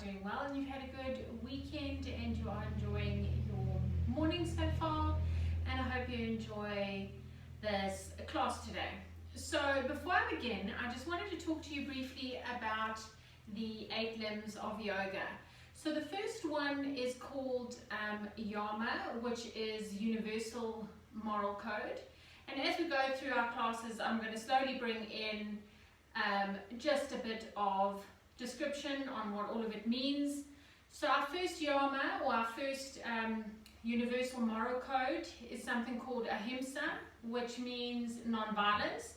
doing well and you've had a good weekend and you are enjoying your morning so far, and I hope you enjoy this class today. So before I begin, I just wanted to talk to you briefly about the 8 limbs of yoga. So the first one is called YAMA, which is Universal Moral Code. And as we go through our classes, I'm going to slowly bring in just a bit of description on what all of it means. So our first YAMA, or our first Universal Moral Code, is something called Ahimsa, which means non-violence,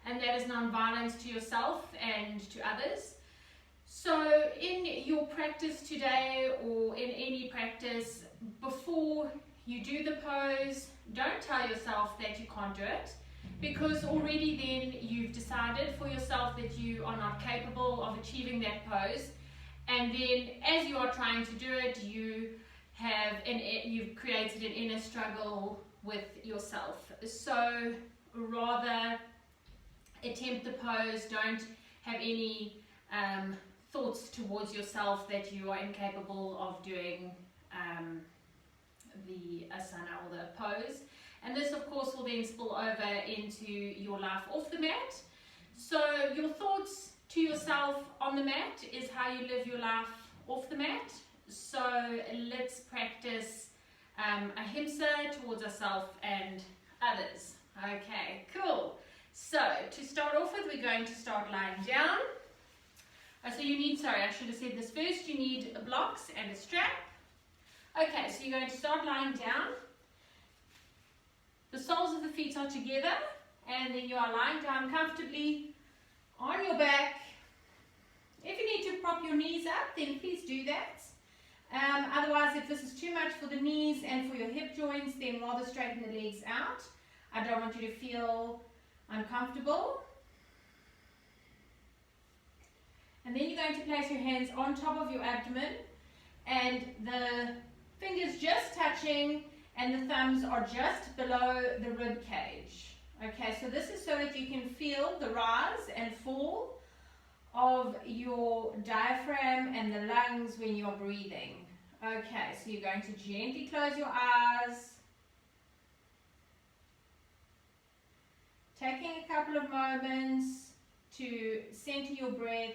and that is non-violence to yourself and to others. So in your practice today, or in any practice, before you do the pose, don't tell yourself that you can't do it, because already then you've decided for yourself that you are not capable of achieving that pose, and then as you are trying to do it, you've created an inner struggle with yourself. So rather attempt the pose, don't have any thoughts towards yourself that you are incapable of doing the asana or the pose. And this of course will then spill over into your life off the mat. So your thoughts to yourself on the mat is how you live your life off the mat. So let's practice ahimsa towards ourselves and others. Okay, cool. So to start off with, we're going to start lying down. So you need, I should have said this first, you need blocks and a strap. Okay, so you're going to start lying down. The soles of the feet are together, and then you are lying down comfortably on your back. If you need to prop your knees up, then please do that. Otherwise, if this is too much for the knees and for your hip joints, then rather straighten the legs out. I don't want you to feel uncomfortable. And then you're going to place your hands on top of your abdomen, and the fingers just touching and the thumbs are just below the rib cage. Okay, so this is so that you can feel the rise and fall of your diaphragm and the lungs when you're breathing. Okay, so you're going to gently close your eyes, taking a couple of moments to center your breath,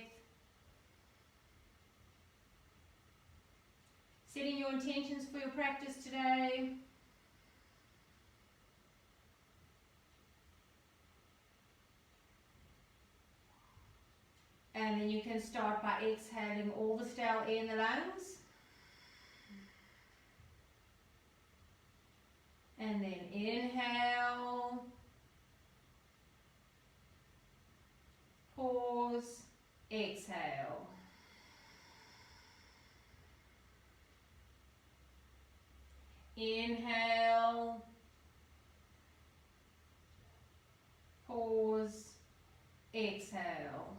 setting your intentions for your practice today. And then you can start by exhaling all the stale air in the lungs. And then inhale, pause, exhale. Inhale, pause, exhale.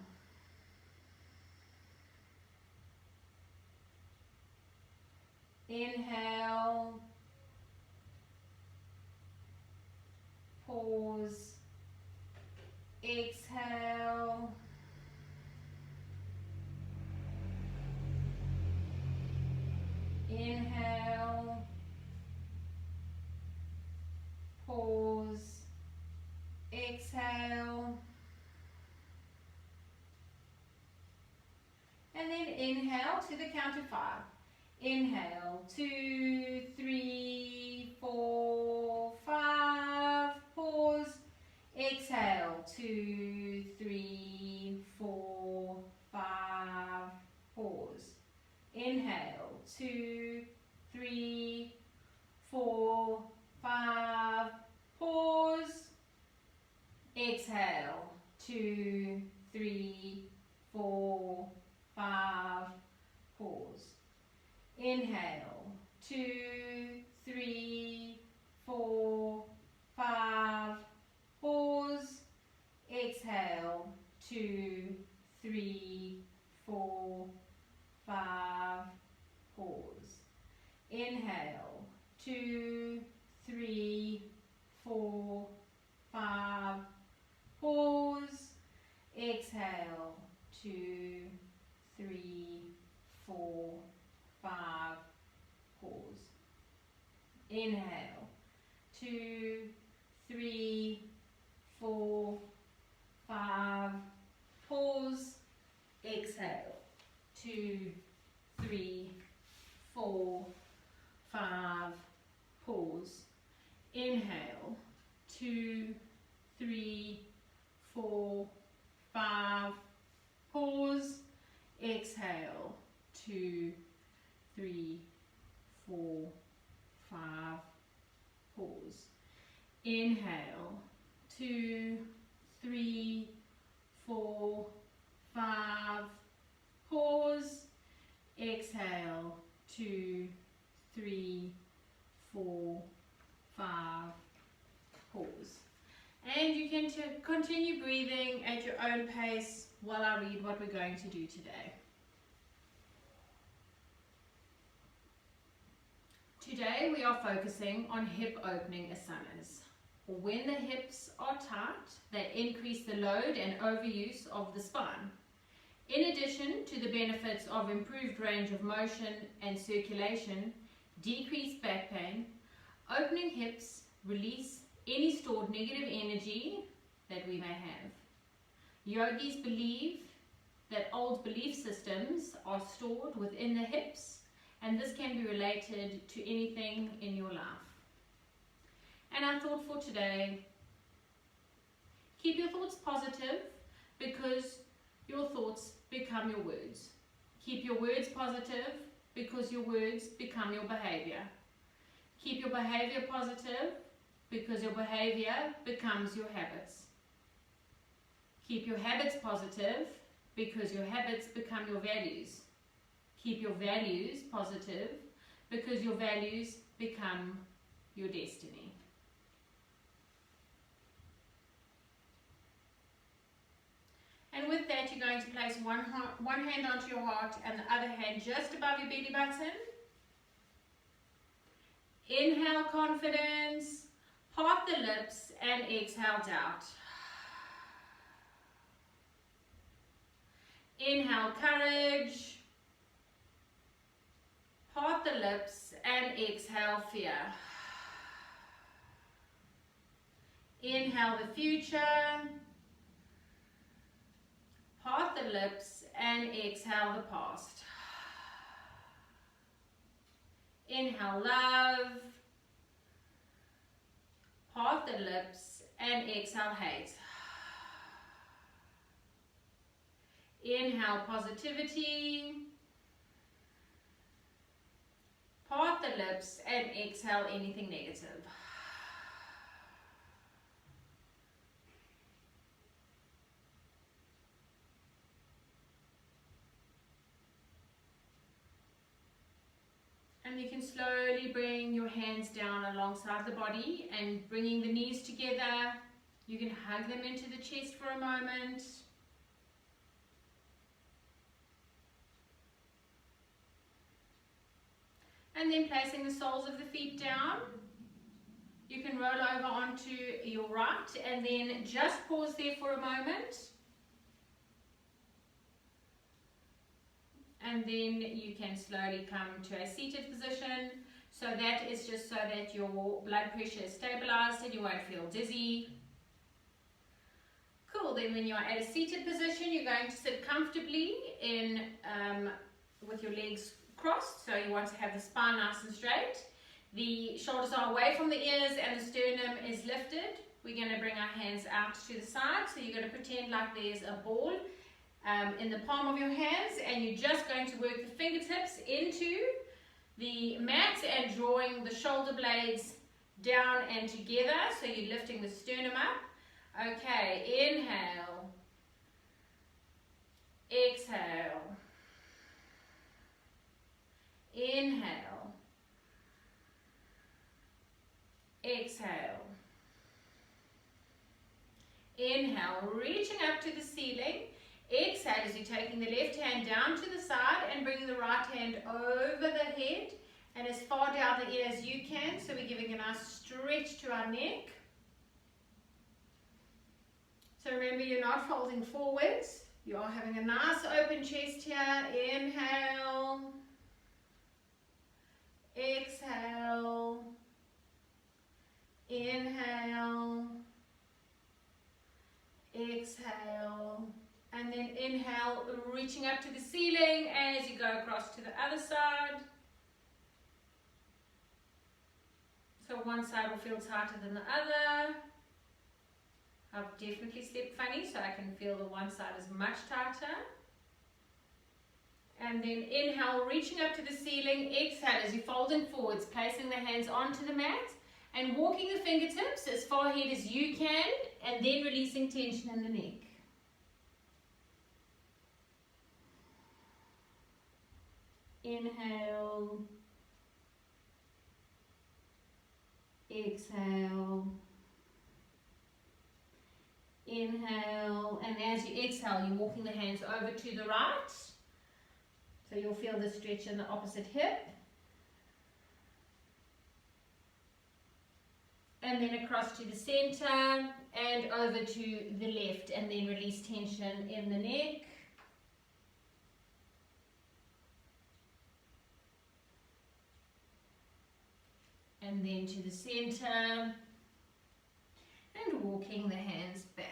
Inhale, pause, exhale. Inhale, pause, exhale. And then inhale to the count of 5. Inhale, 2, 3, 4, 5, pause, exhale, 2, 3, 4, 5, pause, inhale, 2, 3, 4, 5, pause, exhale, 2, 3, 4, 5, pause. Inhale, 2, 3, 4, 5, pause, exhale, 2, 3, 4, 5, pause. Inhale, 2, 3, 4, 5, pause, exhale, 2, 3, 4, Inhale. 2, 3, 4, 5. Pause. Exhale. 2, 3, 4, 5. Pause. Inhale. 2, 3, 4, 5. Pause. Exhale. 2, 3, 4, 5. Pause. Inhale. 2, 3, 4, 5. Pause. Exhale. 2, 3, 4, 5. Pause. And you can continue breathing at your own pace while I read what we're going to do today. Today we are focusing on hip opening asanas. When the hips are tight, they increase the load and overuse of the spine. In addition to the benefits of improved range of motion and circulation, decreased back pain, opening hips release any stored negative energy that we may have. Yogis believe that old belief systems are stored within the hips, and this can be related to anything in your life. And our thought for today: keep your thoughts positive, because your thoughts become your words. Keep your words positive, because your words become your behavior. Keep your behavior positive, because your behavior becomes your habits. Keep your habits positive, because your habits become your values. Keep your values positive, because your values become your destiny. And with that, you're going to place one hand onto your heart and the other hand just above your belly button. Inhale confidence, part the lips, and exhale doubt. Inhale courage, part the lips, and exhale fear. Inhale the future, part the lips, and exhale the past. Inhale love, part the lips, and exhale hate. Inhale positivity, part the lips, and exhale anything negative. And you can slowly bring your hands down alongside the body and bringing the knees together. You can hug them into the chest for a moment. And then placing the soles of the feet down. You can roll over onto your right and then just pause there for a moment. And then you can slowly come to a seated position. So that is just so that your blood pressure is stabilized and you won't feel dizzy. Cool, then when you're at a seated position, you're going to sit comfortably in with your legs crossed. So you want to have the spine nice and straight. The shoulders are away from the ears and the sternum is lifted. We're going to bring our hands out to the side. So you're going to pretend like there's a ball in the palm of your hands, and you're just going to work the fingertips into the mat and drawing the shoulder blades down and together, so you're lifting the sternum up. Okay, inhale, exhale, inhale, exhale, inhale, reaching up to the ceiling. Exhale as you're taking the left hand down to the side and bringing the right hand over the head and as far down the ear as you can. So we're giving a nice stretch to our neck. So remember, you're not folding forwards. You are having a nice open chest here. Inhale. Exhale. ceiling as you go across to the other side. So one side will feel tighter than the other. I've definitely slept funny, so I can feel the one side is much tighter. And then inhale, reaching up to the ceiling. Exhale as you're folding forwards, placing the hands onto the mat and walking the fingertips as far ahead as you can, and then releasing tension in the neck. Inhale. Exhale. Inhale, and as you exhale, you're walking the hands over to the right. So you'll feel the stretch in the opposite hip. And then across to the center and over to the left, and then release tension in the neck. And then to the center and walking the hands back.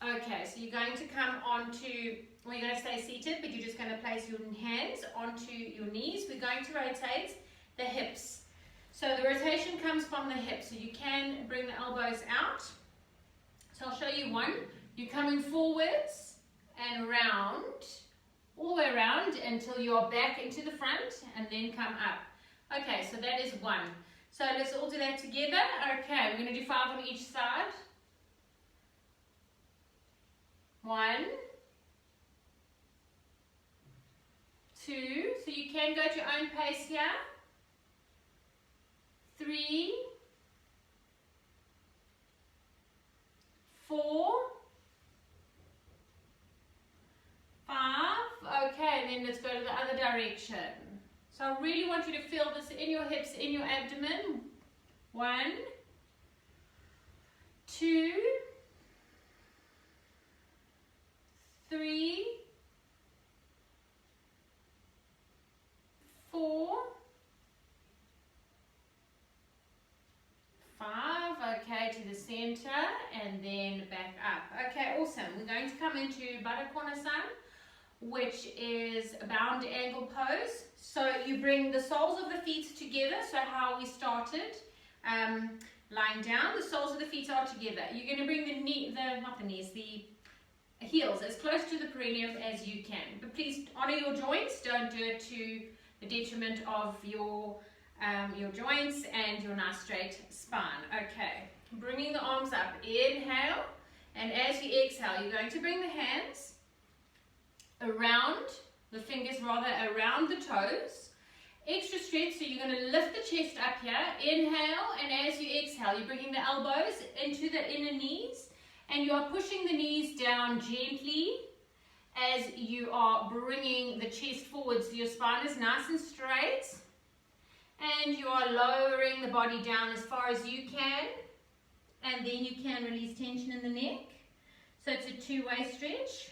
Okay, so you're going to come onto, well, you're going to stay seated, but you're just going to place your hands onto your knees. We're going to rotate the hips. So the rotation comes from the hips, so you can bring the elbows out. So I'll show you one. You're coming forwards and round, all the way around until you're back into the front, and then come up. Okay, so that is one. So let's all do that together. Okay, we're going to do 5 on each side. 1, 2, so you can go at your own pace here. 3, 4, 5. Okay, and then let's go to the other direction. So I really want you to feel this in your hips, in your abdomen. 1, 2, 3, 4, 5. Okay, to the center and then back up. Okay, awesome. We're going to come into Baddha Konasana, which is a bound angle pose. So you bring the soles of the feet together, so how we started, lying down, the soles of the feet are together. You're going to bring the heels as close to the perineum as you can. But please honor your joints, don't do it to the detriment of your joints and your nice straight spine. Okay, bringing the arms up, inhale, and as you exhale, you're going to bring the hands around, the fingers rather around the toes. Extra stretch, so you're going to lift the chest up here, inhale, and as you exhale, you're bringing the elbows into the inner knees, and you are pushing the knees down gently as you are bringing the chest forward, so your spine is nice and straight, and you are lowering the body down as far as you can, and then you can release tension in the neck. So it's a two-way stretch.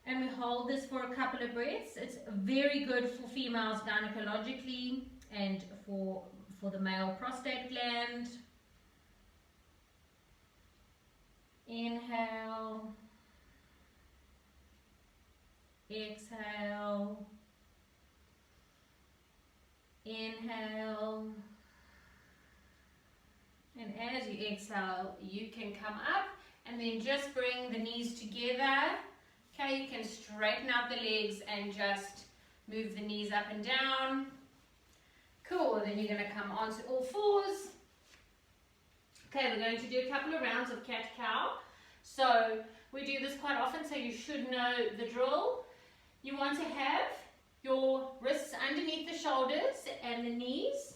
And we hold this for a couple of breaths. It's very good for females gynecologically and for the male prostate gland. Inhale. Exhale. Inhale. And as you exhale, you can come up and then just bring the knees together. Okay, you can straighten out the legs and just move the knees up and down. Cool, and then you're going to come onto all fours. Okay, we're going to do a couple of rounds of cat-cow. So we do this quite often, so you should know the drill. You want to have your wrists underneath the shoulders and the knees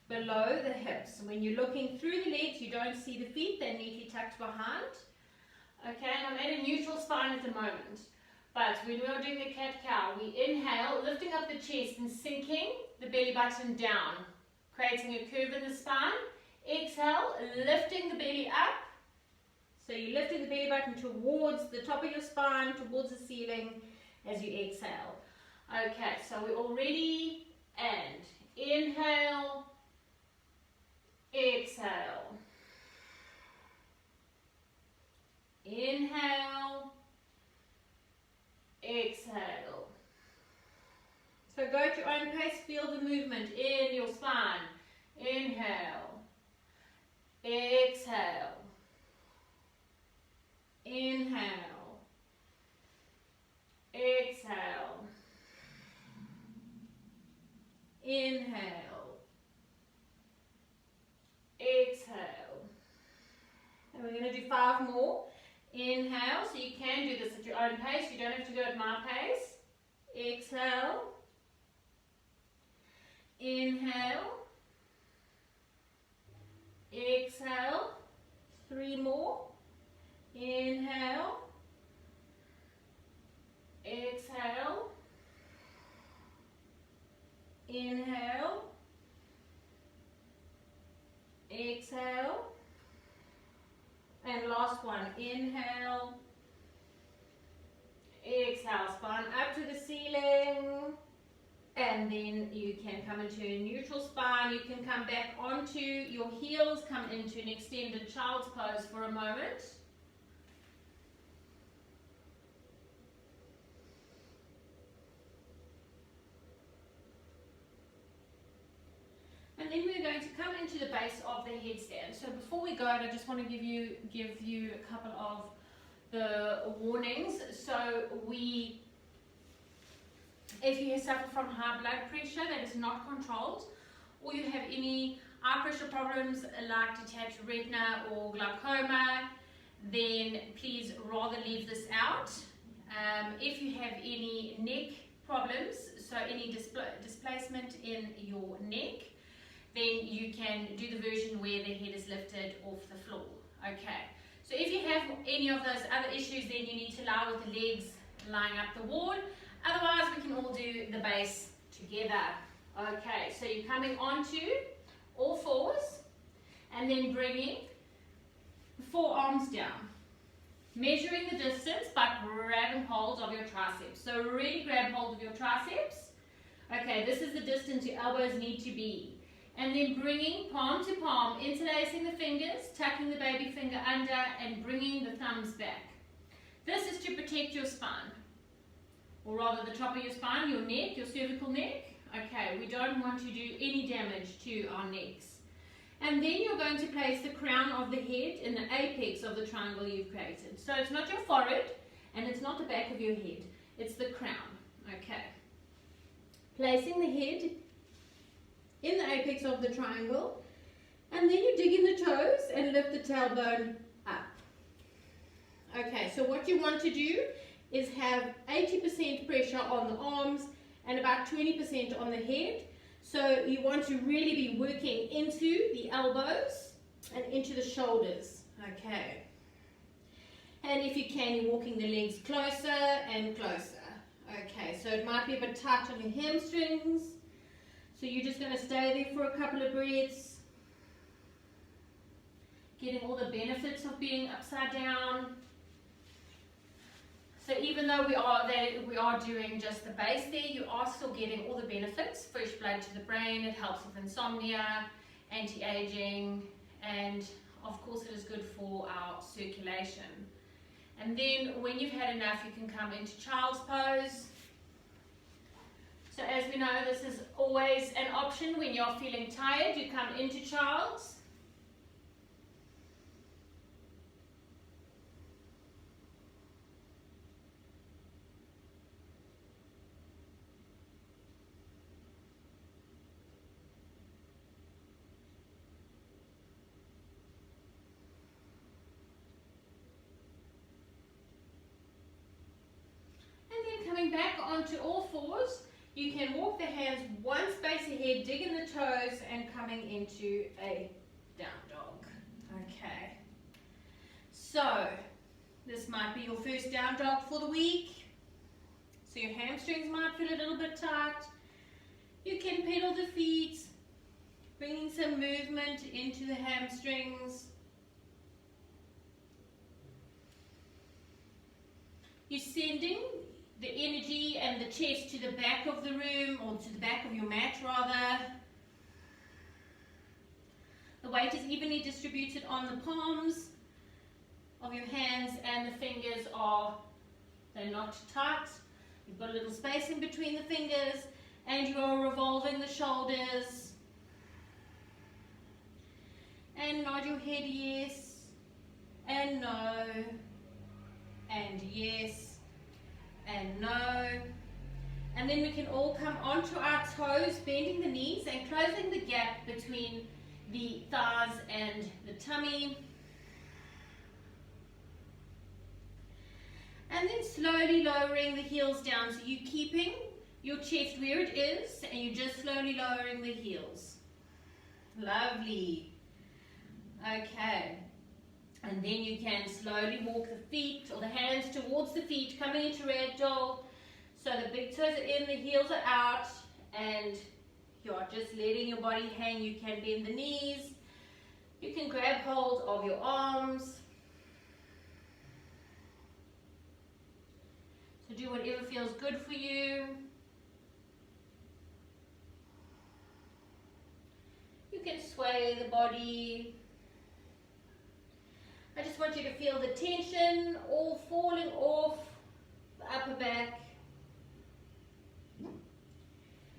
below the hips. When you're looking through the legs, you don't see the feet, they're neatly tucked behind. Okay, and I'm at a neutral spine at the moment. But when we are doing the cat-cow, we inhale, lifting up the chest and sinking the belly button down, creating a curve in the spine. Exhale, lifting the belly up. So you're lifting the belly button towards the top of your spine, towards the ceiling as you exhale. Okay, so we're all ready. And inhale, exhale. Inhale, exhale. So go at your own pace, feel the movement in your spine. Inhale, exhale, inhale, exhale, inhale, exhale. And we're going to do 5 more. Inhale, so you can do this at your own pace, you don't have to go at my pace. Exhale, inhale, exhale, 3 more. Inhale, exhale, inhale, exhale, and last one. Inhale, exhale, spine up to the ceiling, and then you can come into a neutral spine. You can come back onto your heels, come into an extended child's pose for a moment. And then we're going to come into the base of the headstand. So before we go, I just want to give you a couple of the warnings. So if you suffer from high blood pressure that is not controlled, or you have any eye pressure problems like detached retina or glaucoma, then please rather leave this out. If you have any neck problems, so any displacement in your neck, then you can do the version where the head is lifted off the floor. Okay, so if you have any of those other issues, then you need to lie with the legs lying up the wall. Otherwise, we can all do the base together. Okay, so you're coming onto all fours and then bringing the forearms down. Measuring the distance by grabbing hold of your triceps. So really grab hold of your triceps. Okay, this is the distance your elbows need to be. And then bringing palm to palm, interlacing the fingers, tucking the baby finger under and bringing the thumbs back. This is to protect your spine, or rather the top of your spine, your neck, your cervical neck. Okay, we don't want to do any damage to our necks. And then you're going to place the crown of the head in the apex of the triangle you've created. So it's not your forehead and it's not the back of your head, it's the crown. Okay. Placing the head in the apex of the triangle, and then you dig in the toes and lift the tailbone up. Okay, so what you want to do is have 80% pressure on the arms and about 20% on the head. So you want to really be working into the elbows and into the shoulders. Okay. And if you can, you're walking the legs closer and closer. Okay, so it might be a bit tight on your hamstrings. So you're just going to stay there for a couple of breaths, getting all the benefits of being upside down. So even though we are doing just the base there, you are still getting all the benefits. Fresh blood to the brain, it helps with insomnia, anti-aging, and of course it is good for our circulation. And then when you've had enough, you can come into child's pose. So as we know, this is always an option when you're feeling tired. You come into child's. And then coming back onto all fours. You can walk the hands one space ahead, dig in the toes, and coming into a down dog. Okay. So, this might be your first down dog for the week. So your hamstrings might feel a little bit tight. You can pedal the feet, bringing some movement into the hamstrings. You're sending the energy and the chest to the back of the room, or to the back of your mat rather. The weight is evenly distributed on the palms of your hands, and the fingers they're not tight. You've got a little space in between the fingers, and you are revolving the shoulders. And nod your head yes, and no, and yes, and no. And then we can all come onto our toes, bending the knees and closing the gap between the thighs and the tummy. And then slowly lowering the heels down. So you're keeping your chest where it is, and you're just slowly lowering the heels. Lovely. Okay. And then you can slowly walk the feet or the hands towards the feet, coming into ragdoll. So the big toes are in, the heels are out, and you're just letting your body hang. You can bend the knees. You can grab hold of your arms. So do whatever feels good for you. You can sway the body. I just want you to feel the tension all falling off the upper back.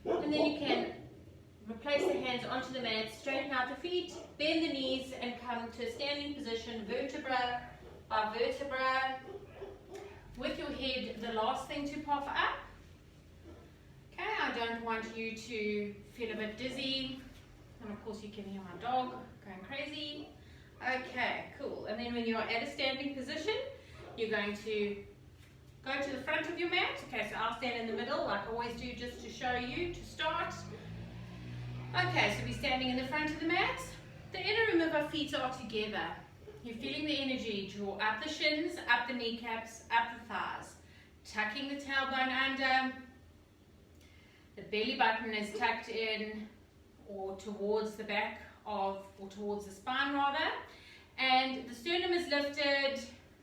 And then you can replace the hands onto the mat, straighten out the feet, bend the knees, and come to a standing position, vertebra by vertebra. With your head, the last thing to puff up. Okay, I don't want you to feel a bit dizzy. And of course you can hear my dog going crazy. Okay, cool. And then when you're at a standing position, you're going to go to the front of your mat. Okay, so I'll stand in the middle like I always do, just to show you to start. Okay, so we're standing in the front of the mat. The inner rim of our feet are together. You're feeling the energy. Draw up the shins, up the kneecaps, up the thighs. Tucking the tailbone under. The belly button is tucked in or towards the back of, or towards the spine rather. And the sternum is lifted.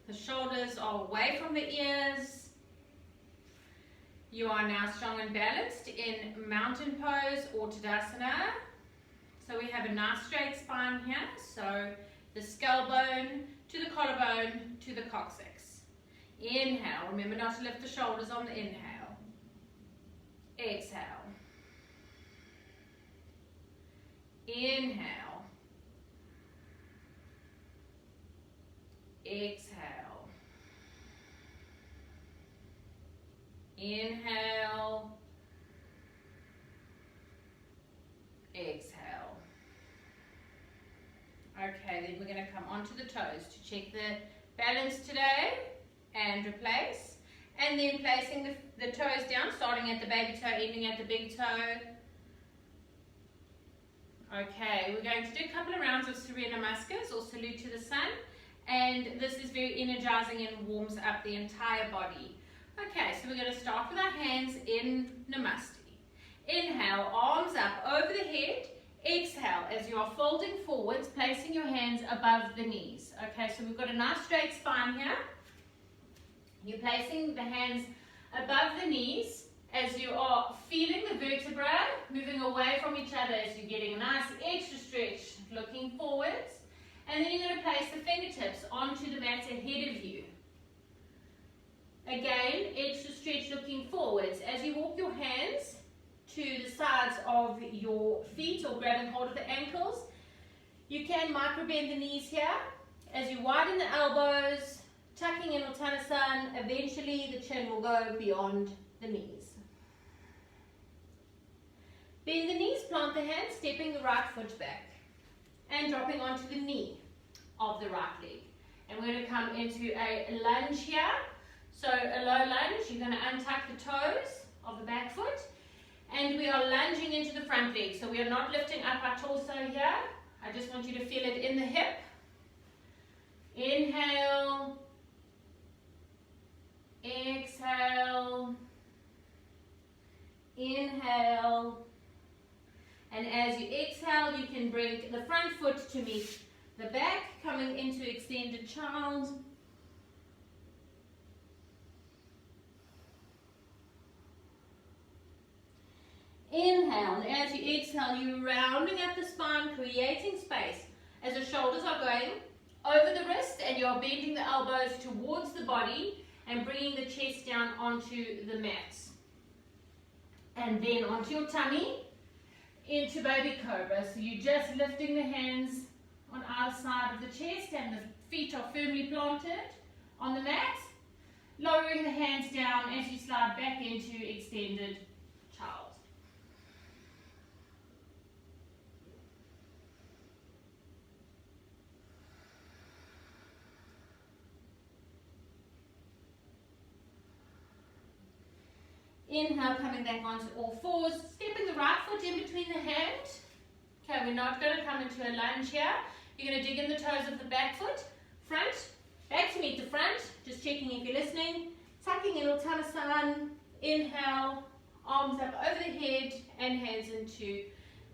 The shoulders are away from the ears. You are now strong and balanced in mountain pose or Tadasana. So we have a nice straight spine here. So the skull bone to the collarbone to the coccyx. Inhale. Remember not to lift the shoulders on the inhale. Exhale. Inhale. Exhale. Inhale. Exhale. Okay, then we're going to come onto the toes to check the balance today and replace. And then placing the toes down, starting at the baby toe, ending at the big toe. Okay, we're going to do a couple of rounds of Surya Namaskars or Salute to the Sun. And this is very energizing and warms up the entire body. Okay, so we're going to start with our hands in Namaste. Inhale, arms up over the head. Exhale, as you are folding forwards, placing your hands above the knees. Okay, so we've got a nice straight spine here. You're placing the hands above the knees as you are feeling the vertebra moving away from each other as you're getting a nice extra stretch, looking forwards. And then you're going to place the fingertips onto the mat ahead of you. Again, extra stretch looking forwards. As you walk your hands to the sides of your feet or grabbing hold of the ankles, you can micro bend the knees here. As you widen the elbows, tucking in Uttanasana, eventually the chin will go beyond the knees. Bend the knees, plant the hands, stepping the right foot back and dropping onto the knee of the right leg. And we're going to come into a lunge here. So a low lunge, you're going to untuck the toes of the back foot. And we are lunging into the front leg. So we are not lifting up our torso here. I just want you to feel it in the hip. Inhale. Exhale. Inhale. And as you exhale, you can bring the front foot to meet the back, coming into extended child. Inhale, and as you exhale, you're rounding up the spine, creating space as the shoulders are going over the wrist and you're bending the elbows towards the body and bringing the chest down onto the mat. And then onto your tummy, into baby cobra. So you're just lifting the hands on either side of the chest and the feet are firmly planted on the mat. Lowering the hands down as you slide back into extended child. Inhale, coming back onto all fours, stepping the right foot in between the hand. Okay, we're not going to come into a lunge here. You're going to dig in the toes of the back foot, front, back to meet the front, just checking if you're listening. Tucking in Uttanasana, inhale, arms up over the head and hands into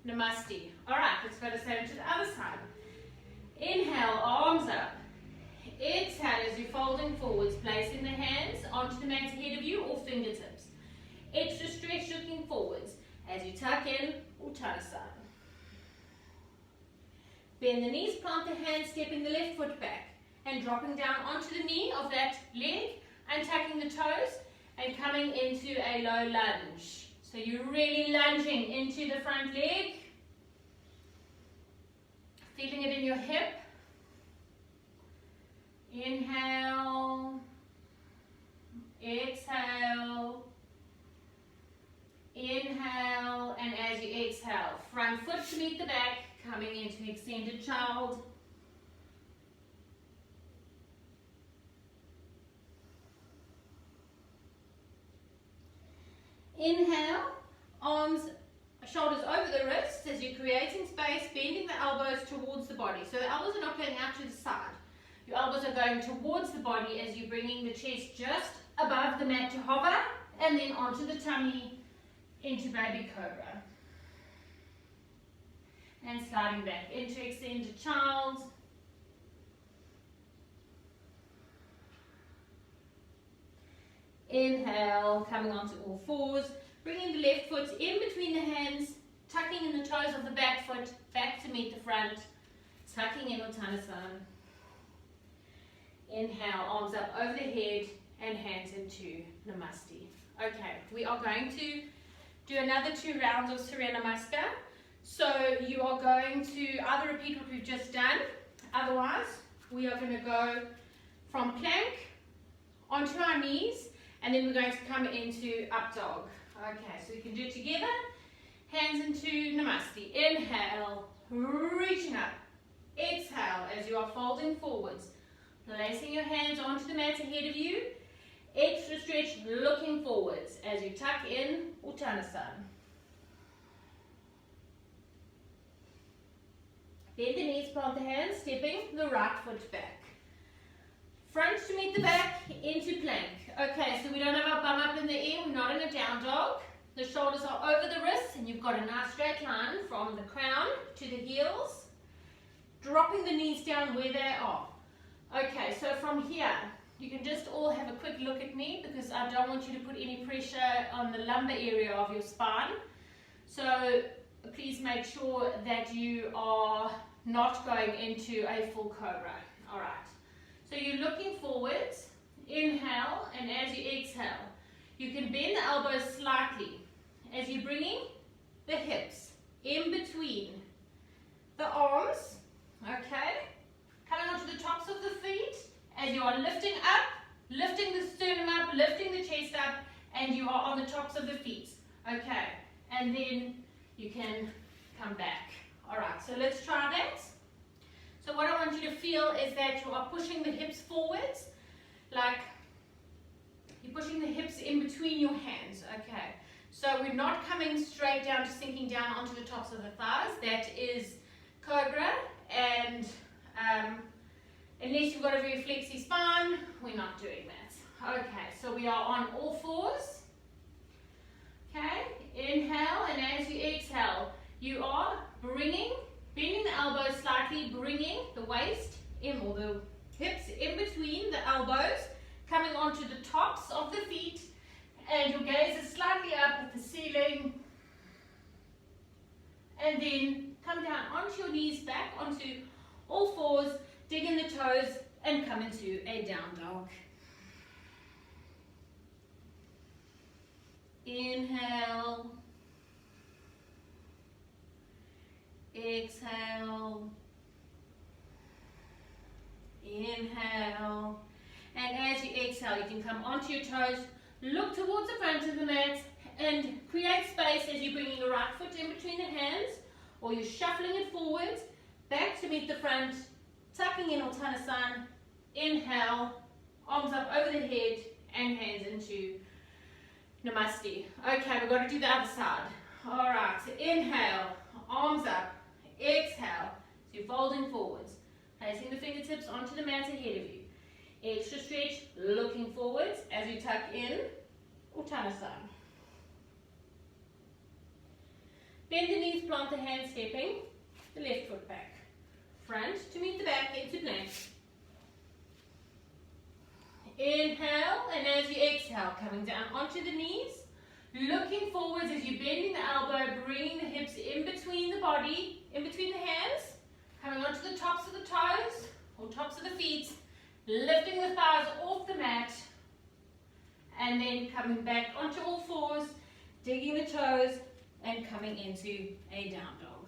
Namaste. Alright, let's go the same to the other side. Inhale, arms up. Exhale as you're folding forwards, placing the hands onto the mat ahead of you or fingertips. Extra stretch looking forwards as you tuck in Uttanasana. Bend the knees, plant the hands, stepping the left foot back and dropping down onto the knee of that leg, untucking the toes and coming into a low lunge. So you're really lunging into the front leg, feeling it in your hip. Inhale, exhale, inhale, and as you exhale, front foot to meet the back, coming into extended child. Inhale, arms, shoulders over the wrists as you're creating space, bending the elbows towards the body. So the elbows are not going out to the side. Your elbows are going towards the body as you're bringing the chest just above the mat to hover, and then onto the tummy into baby cobra. And sliding back into extended child. Inhale, coming onto all fours, bringing the left foot in between the hands, tucking in the toes of the back foot, back to meet the front, tucking in Uttanasana. Inhale, arms up over the head and hands into Namaste. Okay, we are going to do another 2 rounds of Surya Namaskar. So you are going to either repeat what we've just done, otherwise we are going to go from plank onto our knees, and then we're going to come into up dog. Okay, so we can do it together. Hands into Namaste. Inhale, reaching up. Exhale as you are folding forwards. Placing your hands onto the mat ahead of you. Extra stretch looking forwards as you tuck in Uttanasana. Bend the knees, plant the hands, stepping the right foot back. Front to meet the back, into plank. Okay, so we don't have our bum up in the air, we're not in a down dog. The shoulders are over the wrists and you've got a nice straight line from the crown to the heels. Dropping the knees down where they are. Okay, so from here, you can just all have a quick look at me because I don't want you to put any pressure on the lumbar area of your spine. So please make sure that you are not going into a full cobra. All right. So you're looking forwards, inhale, and as you exhale, you can bend the elbows slightly as you're bringing the hips in between the arms, okay? Coming onto the tops of the feet as you are lifting up, lifting the sternum up, lifting the chest up, and you are on the tops of the feet, okay? And then you can come back. All right, so let's try that. So what I want you to feel is that you are pushing the hips forwards, like you're pushing the hips in between your hands, okay? So we're not coming straight down to sinking down onto the tops of the thighs. That is cobra, and unless you've got a very flexy spine, we're not doing that. Okay, so we are on all fours. Okay, inhale, and as you exhale, you are bending the elbows slightly, bringing the waist in, or the hips in between the elbows, coming onto the tops of the feet, and your gaze is slightly up at the ceiling, and then come down onto your knees, back onto all fours, dig in the toes, and come into a down dog. Inhale. Exhale. Inhale. And as you exhale, you can come onto your toes, look towards the front of the mat, and create space as you're bringing your right foot in between the hands, or you're shuffling it forwards, back to meet the front, tucking in Uttanasana. Inhale, arms up over the head, and hands into Namaste. Okay, we've got to do the other side. All right, so inhale, arms up, exhale, so you're folding forwards, placing the fingertips onto the mat ahead of you. Extra stretch, looking forwards as you tuck in Uttanasana. Bend the knees, plant the hands, stepping the left foot back. Front to meet the back, into plank. Inhale, and as you exhale, coming down onto the knees, looking forwards as you're bending the elbow, bringing the hips in between the body, in between the hands, coming onto the tops of the toes or tops of the feet, lifting the thighs off the mat, and then coming back onto all fours, digging the toes, and coming into a down dog.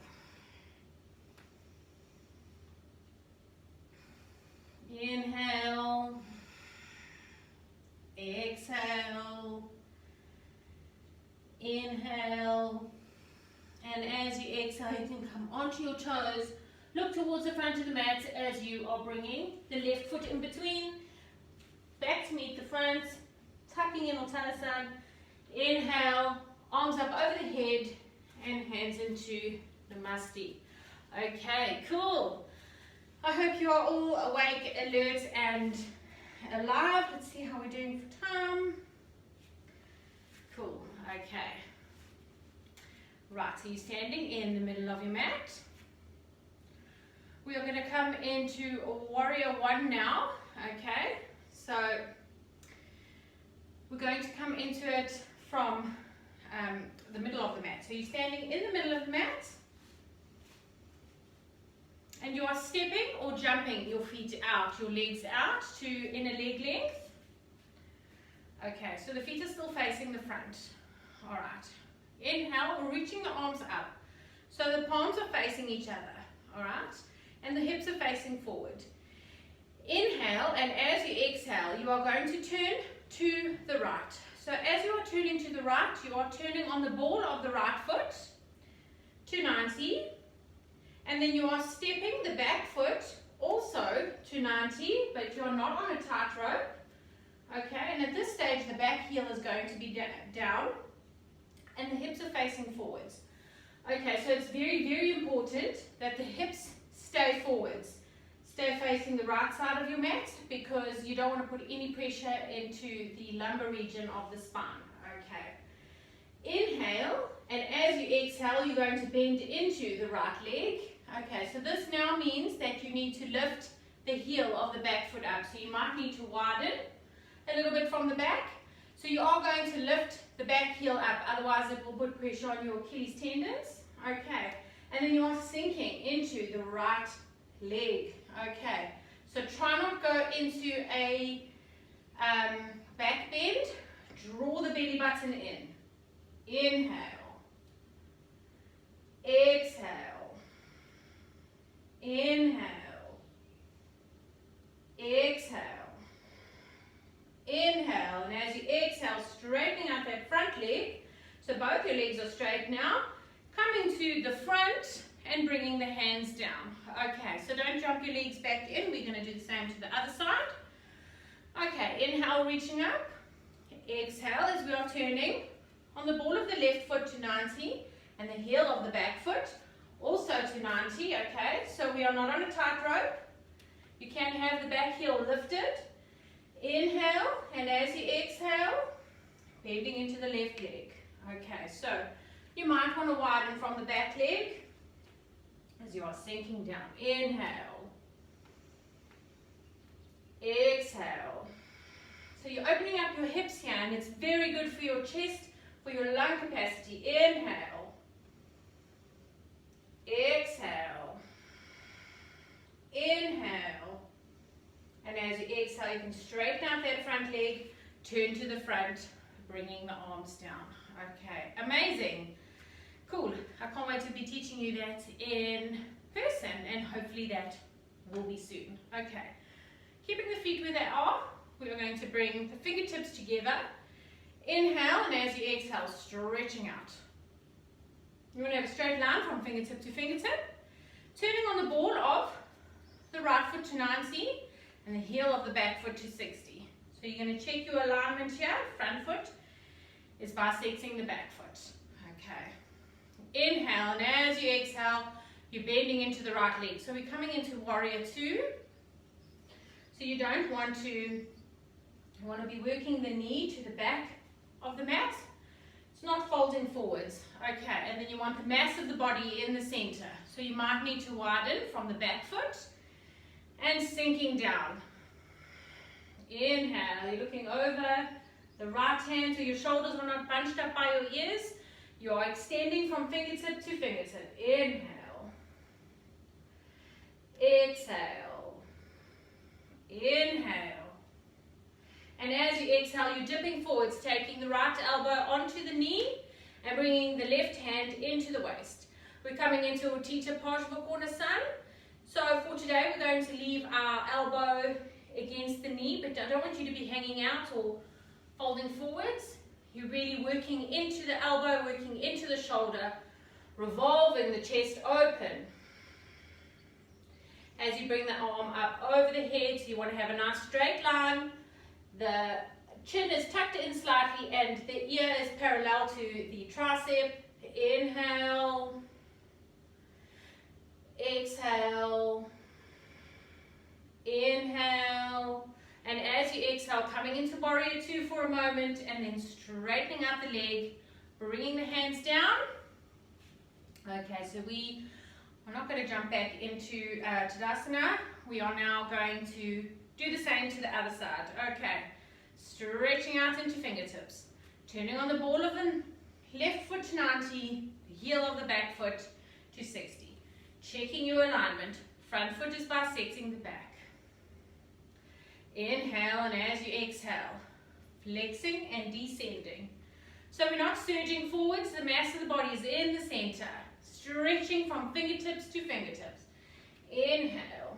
Inhale, exhale, inhale, and as you exhale, you can come onto your toes, look towards the front of the mat as you are bringing the left foot in between, back to meet the front, tucking in Uttanasana. Inhale, arms up over the head, and hands into Namaste. Okay, cool. I hope you are all awake, alert, and alive. Let's see how we're doing for time. Cool, okay. Right, so you're standing in the middle of your mat. We are going to come into Warrior One now, okay? So we're going to come into it from the middle of the mat. So you're standing in the middle of the mat, and you are stepping or jumping your feet out, your legs out to inner leg length. Okay, so the feet are still facing the front. All right. Inhale, we're reaching the arms up. So the palms are facing each other, all right? And the hips are facing forward. Inhale, and as you exhale, you are going to turn to the right. So as you are turning to the right, you are turning on the ball of the right foot to 90. And then you are stepping the back foot also to 90, but you're not on a tightrope. Okay, and at this stage, the back heel is going to be down, and the hips are facing forwards. Okay, so it's very, very important that the hips stay forwards. Stay facing the right side of your mat because you don't want to put any pressure into the lumbar region of the spine. Okay. Inhale, and as you exhale, you're going to bend into the right leg. Okay, so this now means that you need to lift the heel of the back foot up. So you might need to widen a little bit from the back. So you are going to lift the back heel up, otherwise it will put pressure on your Achilles tendons. Okay, and then you are sinking into the right leg. Okay, so try not go into a back bend. Draw the belly button in. Inhale. Exhale. Inhale. Exhale. Inhale, and as you exhale, straightening out that front leg. So both your legs are straight now. Coming to the front and bringing the hands down. Okay, so don't jump your legs back in. We're going to do the same to the other side. Okay, inhale, reaching up. Exhale as we are turning on the ball of the left foot to 90 and the heel of the back foot also to 90. Okay, so we are not on a tightrope. You can have the back heel lifted. Inhale, and as you exhale, bending into the left leg. Okay, so you might want to widen from the back leg as you are sinking down. Inhale. Exhale. So you're opening up your hips here, and it's very good for your chest, for your lung capacity. Inhale. Exhale. Inhale. And as you exhale, you can straighten out that front leg, turn to the front, bringing the arms down. Okay, amazing. Cool. I can't wait to be teaching you that in person, and hopefully that will be soon. Okay, keeping the feet where they are, we are going to bring the fingertips together. Inhale, and as you exhale, stretching out. You want to have a straight line from fingertip to fingertip, turning on the ball of the right foot to 90 and the heel of the back foot to 60. So you're going to check your alignment here. Front foot is bisecting the back foot. Okay. Inhale, and as you exhale, you're bending into the right leg. So we're coming into warrior two. So you don't want to, you want to be working the knee to the back of the mat. It's not folding forwards. Okay, and then you want the mass of the body in the center. So you might need to widen from the back foot and sinking down. Inhale, you're looking over the right hand so your shoulders are not bunched up by your ears. You are extending from fingertip to fingertip. Inhale. Exhale. Inhale. And as you exhale, you're dipping forwards, taking the right elbow onto the knee and bringing the left hand into the waist. We're coming into Utthita Parsvakonasana. So for today, we're going to leave our elbow against the knee, but I don't want you to be hanging out or folding forwards. You're really working into the elbow, working into the shoulder, revolving the chest open. As you bring the arm up over the head, so you want to have a nice straight line. The chin is tucked in slightly and the ear is parallel to the tricep. Inhale. Exhale. Inhale. And as you exhale, coming into warrior two for a moment and then straightening out the leg, bringing the hands down. Okay, so we are not going to jump back into Tadasana. We are now going to do the same to the other side. Okay, stretching out into fingertips. Turning on the ball of the left foot to 90, the heel of the back foot to 60. Checking your alignment. Front foot is bisecting the back. Inhale, and as you exhale, flexing and descending. So we're not surging forwards, the mass of the body is in the center. Stretching from fingertips to fingertips. Inhale.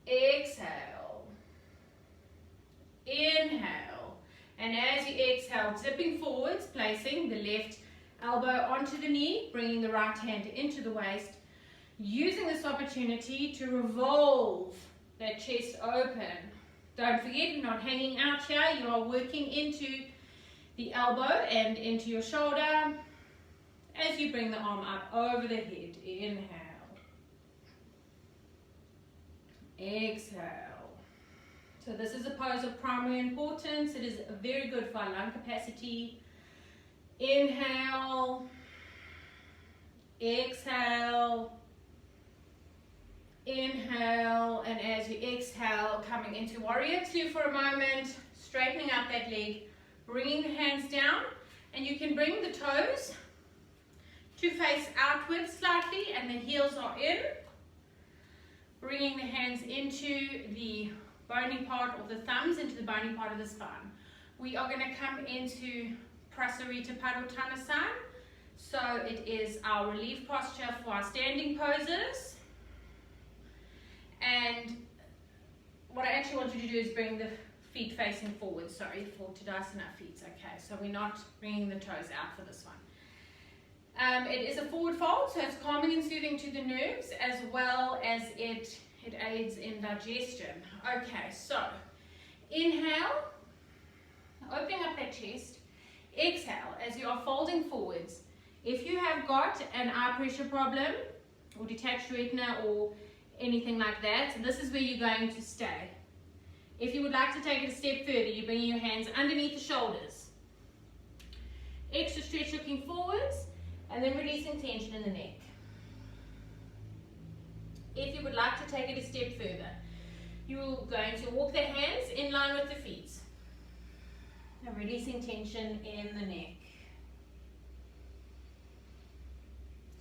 Exhale. Inhale. And as you exhale, dipping forwards, placing the left elbow onto the knee, bringing the right hand into the waist. Using this opportunity to revolve that chest open. Don't forget, you're not hanging out here. You are working into the elbow and into your shoulder as you bring the arm up over the head. Inhale. Exhale. So this is a pose of primary importance. It is very good for our lung capacity. Inhale. Exhale. Inhale, and as you exhale, coming into warrior two for a moment, straightening out that leg, bringing the hands down, and you can bring the toes to face outwards slightly, and the heels are in, bringing the hands into the bony part of the thumbs, into the bony part of the spine. We are going to come into Prasarita Padottanasana, so it is our relief posture for our standing poses. And what I actually want you to do is bring the feet facing forward. Sorry, for Tadasana feet. Okay, so we're not bringing the toes out for this one. It is a forward fold, so it's calming and soothing to the nerves, as well as it aids in digestion. Okay, so inhale, opening up that chest. Exhale, as you are folding forwards. If you have got an eye pressure problem, or detached retina, or anything like that, so this is where you're going to stay. If you would like to take it a step further, you bring your hands underneath the shoulders. Extra stretch looking forwards, and then releasing tension in the neck. If you would like to take it a step further, you're going to walk the hands in line with the feet. And releasing tension in the neck.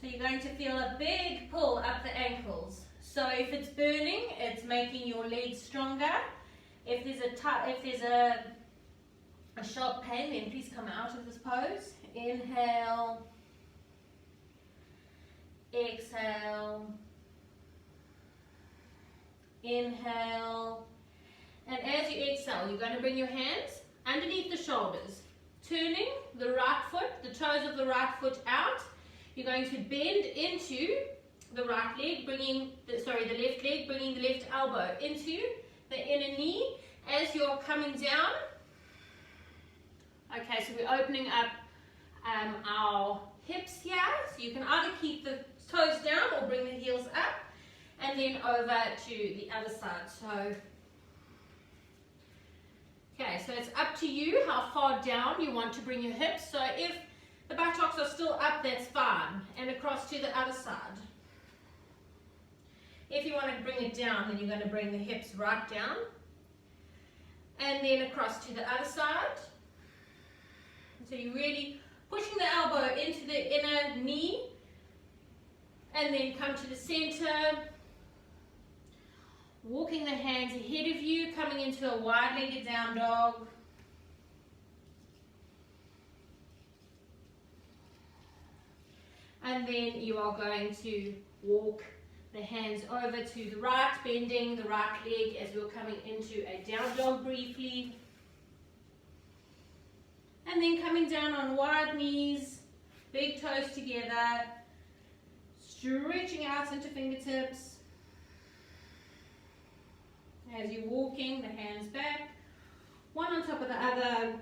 So you're going to feel a big pull up the ankles. So if it's burning, it's making your legs stronger. If there's a a sharp pain, then please come out of this pose. Inhale, exhale, inhale, and as you exhale, you're going to bring your hands underneath the shoulders, turning the right foot, the toes of the right foot out. You're going to bend into the right leg, bringing the left leg, bringing the left elbow into the inner knee as you're coming down. Okay, so we're opening up our hips here, so you can either keep the toes down or bring the heels up, and then over to the other side. So, okay, so it's up to you how far down you want to bring your hips. So if the buttocks are still up, that's fine, and across to the other side. If you want to bring it down, then you're going to bring the hips right down, and then across to the other side. So you're really pushing the elbow into the inner knee, and then come to the center, walking the hands ahead of you, coming into a wide-legged down dog. And then you are going to walk the hands over to the right, bending the right leg as we're coming into a down dog briefly. And then coming down on wide knees, big toes together, stretching out into fingertips. As you're walking, the hands back, one on top of the other,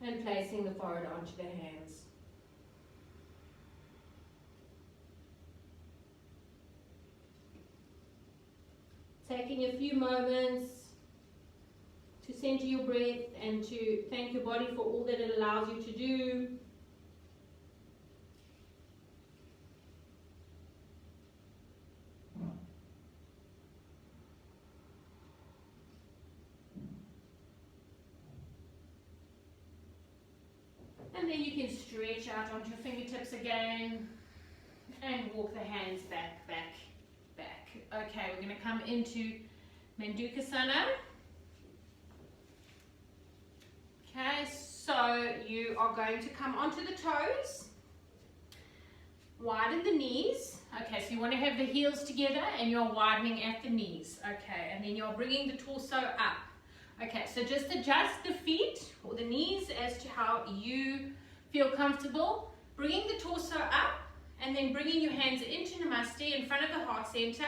and placing the forehead onto the hands. Taking a few moments to center your breath and to thank your body for all that it allows you to do. And then you can stretch out onto your fingertips again and walk the hands back, back, back. Okay, we're going to come into Mendukasana. Okay, so you are going to come onto the toes, widen the knees. Okay, so you want to have the heels together and you're widening at the knees. Okay, and then you're bringing the torso up. Okay, so just adjust the feet or the knees as to how you feel comfortable. Bringing the torso up and then bringing your hands into Namaste in front of the heart center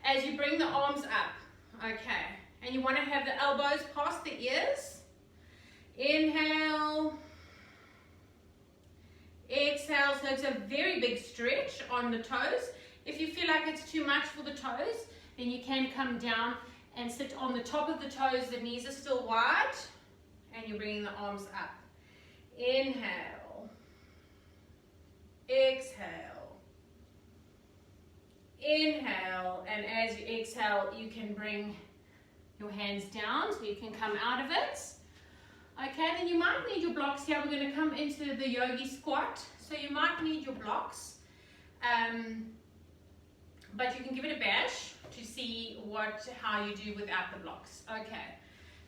as you bring the arms up. Okay, and you want to have the elbows past the ears. Inhale. Exhale, so it's a very big stretch on the toes. If you feel like it's too much for the toes, then you can come down and sit on the top of the toes. The knees are still wide, and you're bringing the arms up. Inhale. Exhale. Inhale, and as you exhale, you can bring your hands down so you can come out of it. Okay, then you might need your blocks here. We're going to come into the yogi squat, so you might need your blocks, but you can give it a bash to see how you do without the blocks. Okay,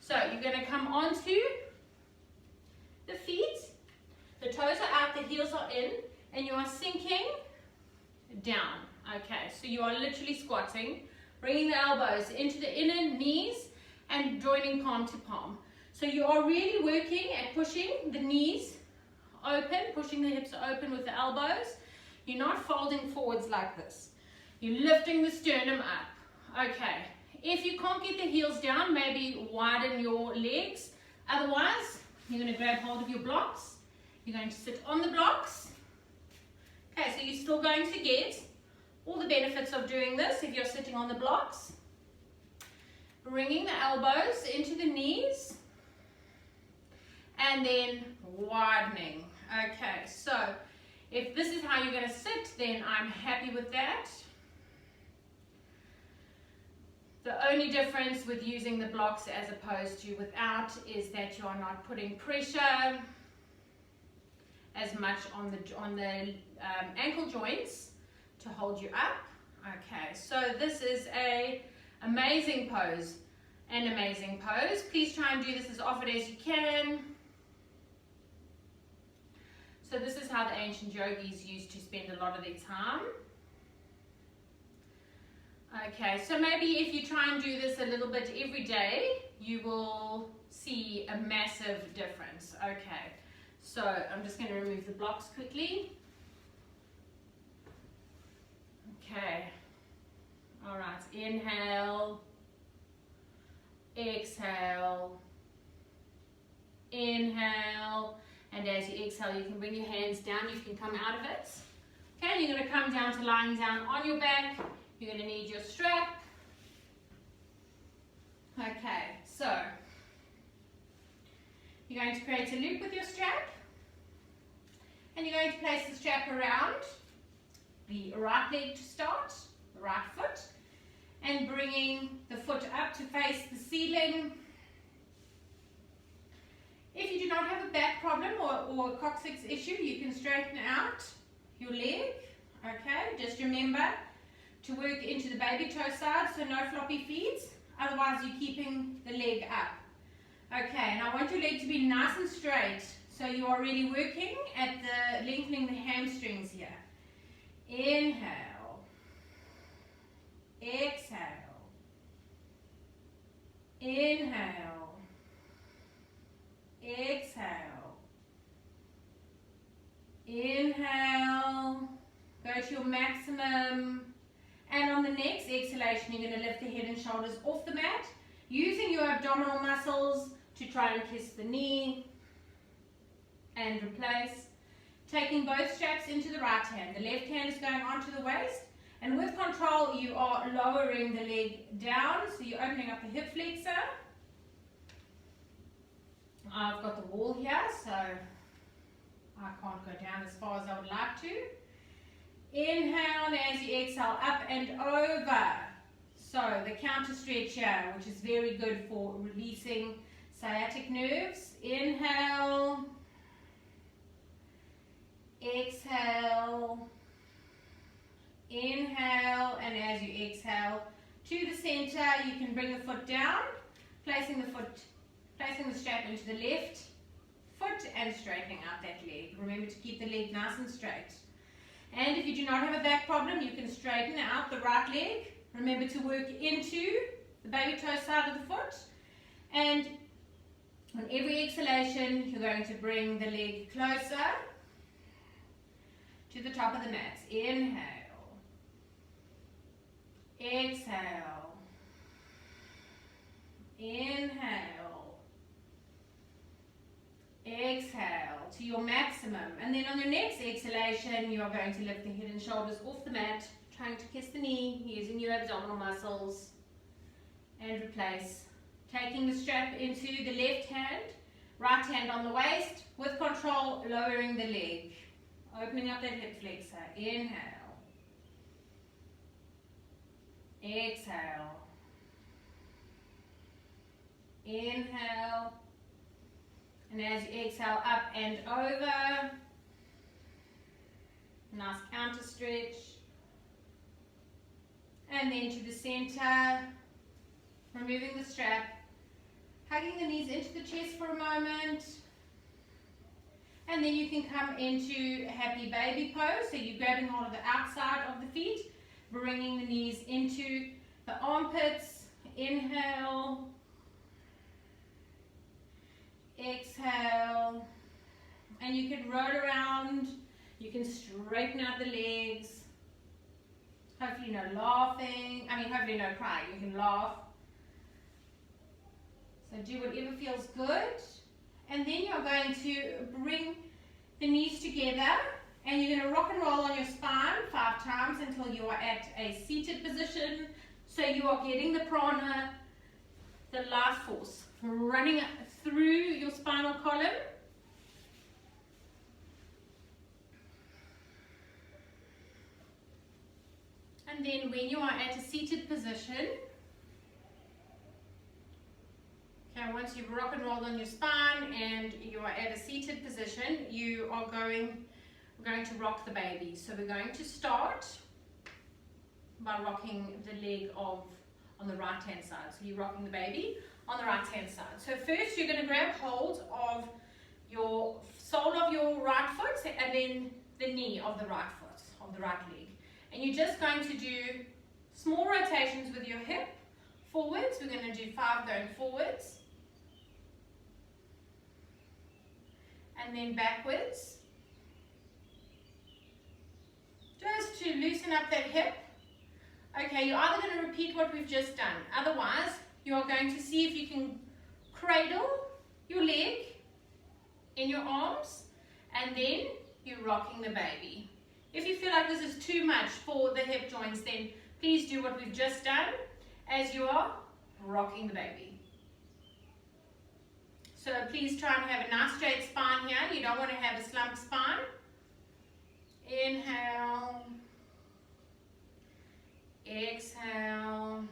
so you're going to come onto the feet, the toes are out, the heels are in, and you are sinking down. Okay, so you are literally squatting, bringing the elbows into the inner knees and joining palm to palm. So you are really working at pushing the knees open, pushing the hips open with the elbows. You're not folding forwards like this. You're lifting the sternum up. Okay, if you can't get the heels down, maybe widen your legs. Otherwise, you're going to grab hold of your blocks. You're going to sit on the blocks. Okay, so you're still going to get all the benefits of doing this if you're sitting on the blocks. Bringing the elbows into the knees. And then widening. Okay, so if this is how you're going to sit, then I'm happy with that. The only difference with using the blocks as opposed to without is that you are not putting pressure as much on the ankle joints to hold you up. Okay, so this is a amazing pose An amazing pose. Please try and do this as often as you can. So this is how the ancient yogis used to spend a lot of their time. Okay, so maybe if you try and do this a little bit every day, you will see a massive difference. Okay, so I'm just going to remove the blocks quickly. Okay, all right, inhale, exhale, inhale, and as you exhale, you can bring your hands down, you can come out of it. Okay, you're going to come down to lying down on your back. You're going to need your strap. Okay, so you're going to create a loop with your strap, and you're going to place the strap around the right leg to start, the right foot, and bringing the foot up to face the ceiling. If you do not have a back problem or a coccyx issue, you can straighten out your leg. Okay, just remember to work into the baby toe side, so no floppy feet, otherwise you're keeping the leg up. Okay, and I want your leg to be nice and straight, so you are really working at the lengthening the hamstrings here. Inhale, exhale, inhale, exhale, inhale, go to your maximum, and on the next exhalation you're going to lift the head and shoulders off the mat, using your abdominal muscles to try and kiss the knee and replace. Taking both straps into the right hand. The left hand is going onto the waist, and with control you are lowering the leg down, so you're opening up the hip flexor. I've got the wall here, so I can't go down as far as I would like to. Inhale, and as you exhale, up and over. So the counter stretch here, which is very good for releasing sciatic nerves. Inhale, exhale, inhale, and as you exhale to the center, you can bring the foot down, placing the strap into the left foot and straightening out that leg. Remember to keep the leg nice and straight. And if you do not have a back problem, you can straighten out the right leg. Remember to work into the baby toe side of the foot, and on every exhalation you're going to bring the leg closer to the top of the mat. Inhale, exhale, inhale, exhale to your maximum, and then on your next exhalation you are going to lift the head and shoulders off the mat, trying to kiss the knee using your abdominal muscles, and replace. Taking the strap into the left hand, right hand on the waist, with control lowering the leg. Opening up that hip flexor. Inhale. Exhale. Inhale. And as you exhale, up and over. Nice counter stretch. And then to the center. Removing the strap. Hugging the knees into the chest for a moment. And then you can come into happy baby pose. So you're grabbing hold of the outside of the feet, bringing the knees into the armpits. Inhale. Exhale. And you can roll around. You can straighten out the legs. Hopefully no laughing. Hopefully no crying. You can laugh. So do whatever feels good. And then you're going to bring the knees together, and you're going to rock and roll on your spine 5 times until you are at a seated position. So you are getting the prana, the life force, running through your spinal column. And then when you are at a seated position, okay, once you've rock and rolled on your spine and you are at a seated position, we're going to rock the baby. So we're going to start by rocking the leg of on the right hand side. So you're rocking the baby on the right hand side. So first you're going to grab hold of your sole of your right foot and then the knee of the right foot, of the right leg. And you're just going to do small rotations with your hip forwards. We're going to do 5 going forwards. And then backwards. Just to loosen up that hip. Okay, you're either going to repeat what we've just done. Otherwise, you are going to see if you can cradle your leg in your arms and then you're rocking the baby. If you feel like this is too much for the hip joints, then please do what we've just done as you are rocking the baby. So please try and have a nice straight spine here. You don't want to have a slumped spine. Inhale. Exhale.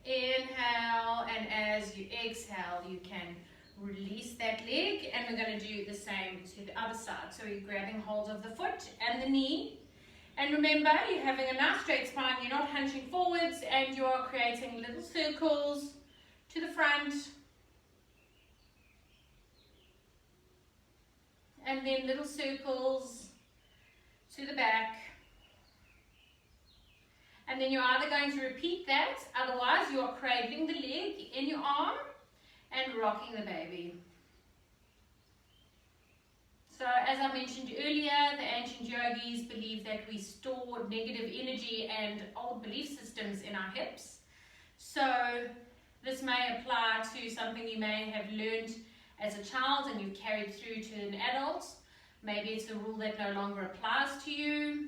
Inhale, and as you exhale, you can release that leg, and we're going to do the same to the other side. So you're grabbing hold of the foot and the knee. And remember, you're having a nice straight spine, you're not hunching forwards, and you are creating little circles to the front. And then little circles to the back. And then you're either going to repeat that, otherwise you are cradling the leg in your arm and rocking the baby. So as I mentioned earlier, the ancient yogis believe that we store negative energy and old belief systems in our hips. So this may apply to something you may have learned as a child and you've carried through to an adult. Maybe it's a rule that no longer applies to you.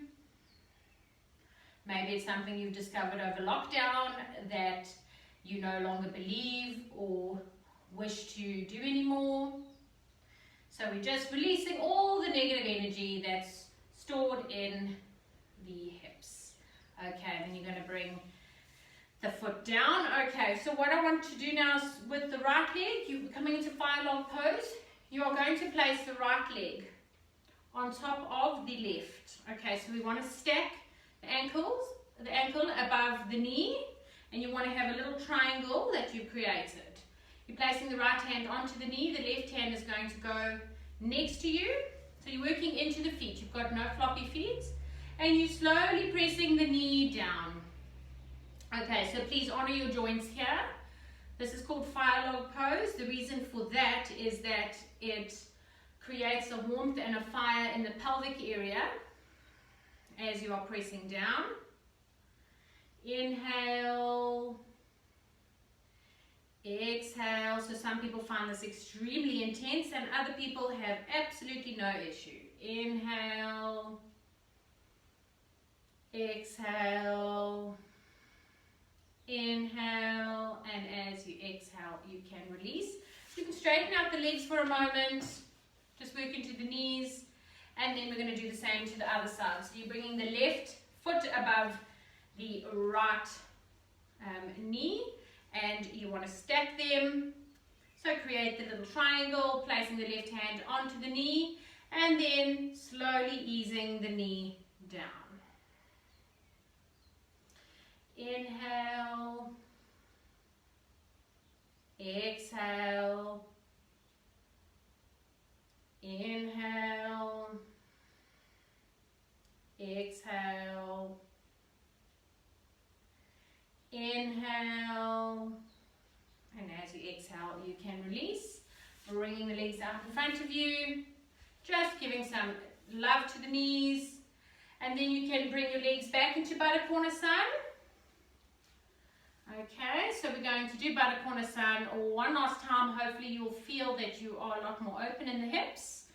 Maybe it's something you've discovered over lockdown that you no longer believe or wish to do anymore. So we're just releasing all the negative energy that's stored in the hips. Okay, then you're going to bring the foot down. Okay, so what I want to do now is with the right leg, you're coming into fire log pose. You are going to place the right leg on top of the left. Okay, so we want to stack the ankle above the knee, and you want to have a little triangle that you've created. You're placing the right hand onto the knee, the left hand is going to go next to you. So you're working into the feet, you've got no floppy feet, and you're slowly pressing the knee down. Okay, so please honor your joints here. This is called fire log pose. The reason for that is that it creates a warmth and a fire in the pelvic area as you are pressing down. Inhale. Exhale. So some people find this extremely intense and other people have absolutely no issue. Inhale. Exhale. Inhale. And as you exhale, you can release. You can straighten out the legs for a moment. Just work into the knees. And then we're going to do the same to the other side. So you're bringing the left foot above the right knee, and you want to stack them. So create the little triangle, placing the left hand onto the knee, and then slowly easing the knee down. Inhale. Exhale. Inhale. Exhale. Inhale. And as you exhale, you can release, bringing the legs out in front of you, just giving some love to the knees, and then you can bring your legs back into Baddha Konasana. Okay, so we're going to do Baddha Konasana one last time. Hopefully you'll feel that you are a lot more open in the hips.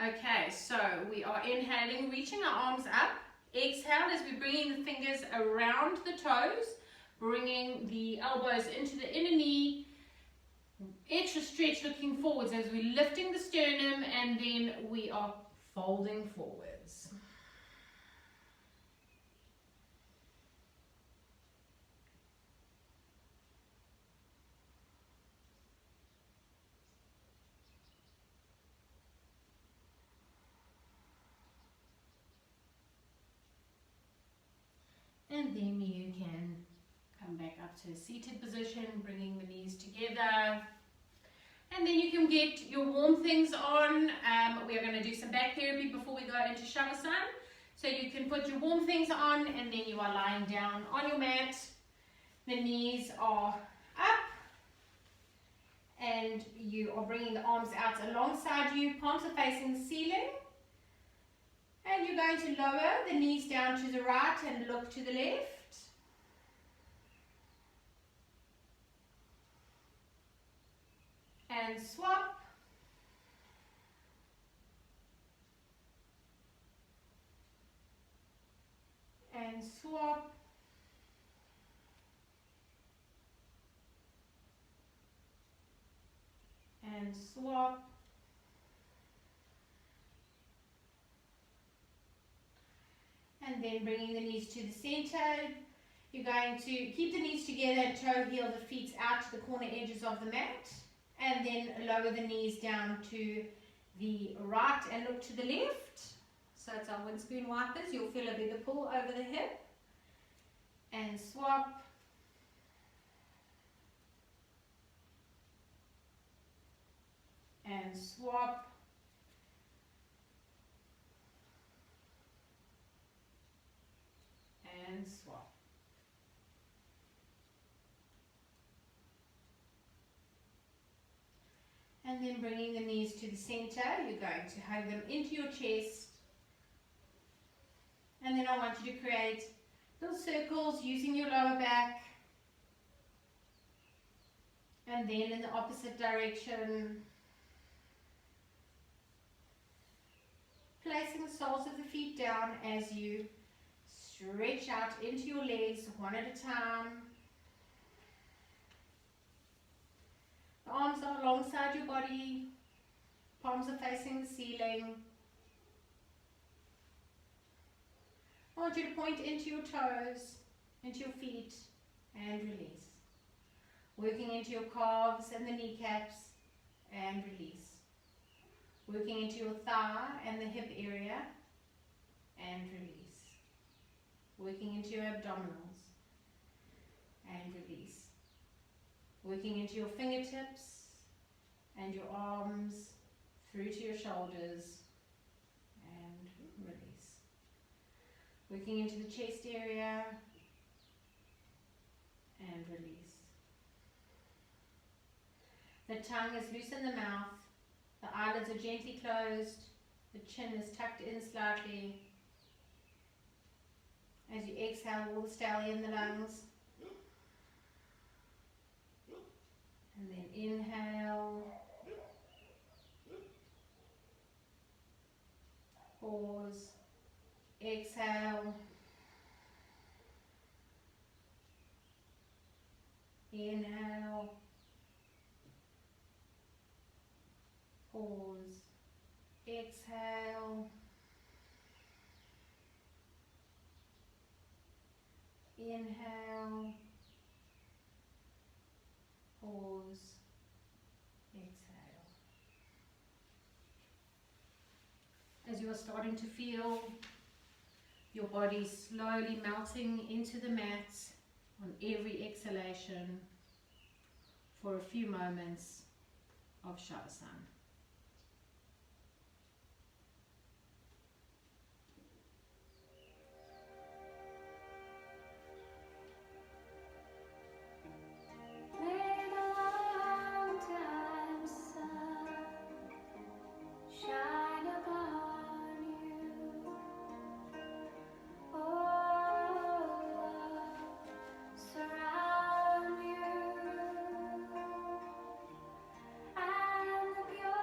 Okay, so we are inhaling, reaching our arms up. Exhale as we're bringing the fingers around the toes, bringing the elbows into the inner knee. Extra stretch looking forwards as we're lifting the sternum, and then we are folding forwards. And then you can Come back up to a seated position, bringing the knees together. And then you can get your warm things on. We are going to do some back therapy before we go into Shavasana. So you can put your warm things on, and then you are lying down on your mat. The knees are up, and you are bringing the arms out alongside you. Palms are facing the ceiling. And you're going to lower the knees down to the right and look to the left. And swap. And swap. And swap. And then bringing the knees to the center. You're going to keep the knees together and toe heel the feet out to the corner edges of the mat. And then lower the knees down to the right and look to the left. So it's our windscreen wipers. You'll feel a bigger pull over the hip. And swap. And swap. And swap. And then bringing the knees to the center, you're going to hug them into your chest. And then I want you to create little circles using your lower back. And then in the opposite direction, placing the soles of the feet down as you stretch out into your legs one at a time. The arms are alongside your body, palms are facing the ceiling. I want you to point into your toes, into your feet, and release. Working into your calves and the kneecaps, and release. Working into your thigh and the hip area, and release. Working into your abdominals, and release. Working into your fingertips and your arms through to your shoulders, and release. Working into the chest area, and release. The tongue is loose in the mouth, the eyelids are gently closed, the chin is tucked in slightly. As you exhale all the stellium in the lungs. And then inhale. Pause. Exhale. Inhale. Pause. Exhale. Inhale. Pause. Exhale. As you are starting to feel your body slowly melting into the mat on every exhalation for a few moments of Shavasana. Surround you, and the beauty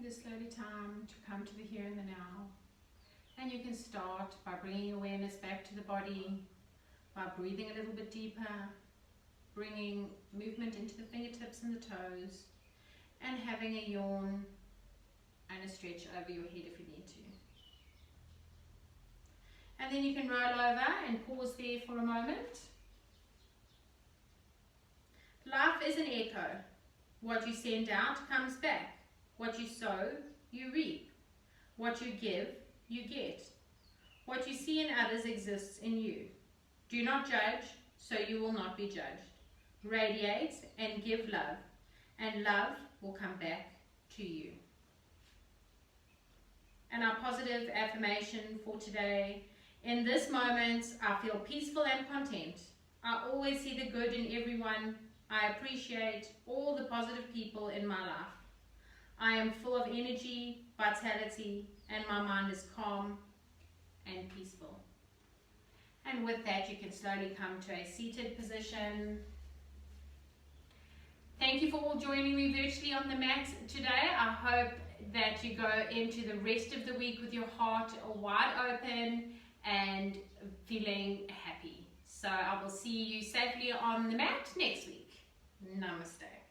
It is slowly time to come to the here and the now. And you can start by bringing awareness back to the body, by breathing a little bit deeper, bringing movement into the fingertips and the toes, and having a yawn and a stretch over your head if you need to. And then you can roll over and pause there for a moment. Life is an echo. What you send out comes back. What you sow, you reap. What you give, you get. What you see in others exists in you. Do not judge, so you will not be judged. Radiate and give love, and love will come back to you. And our positive affirmation for today: in this moment, I feel peaceful and content. I always see the good in everyone. I appreciate all the positive people in my life. I am full of energy, vitality, and my mind is calm and peaceful. And with that, you can slowly come to a seated position. Thank you for all joining me virtually on the mat today. I hope that you go into the rest of the week with your heart wide open and feeling happy. So I will see you safely on the mat next week. Namaste.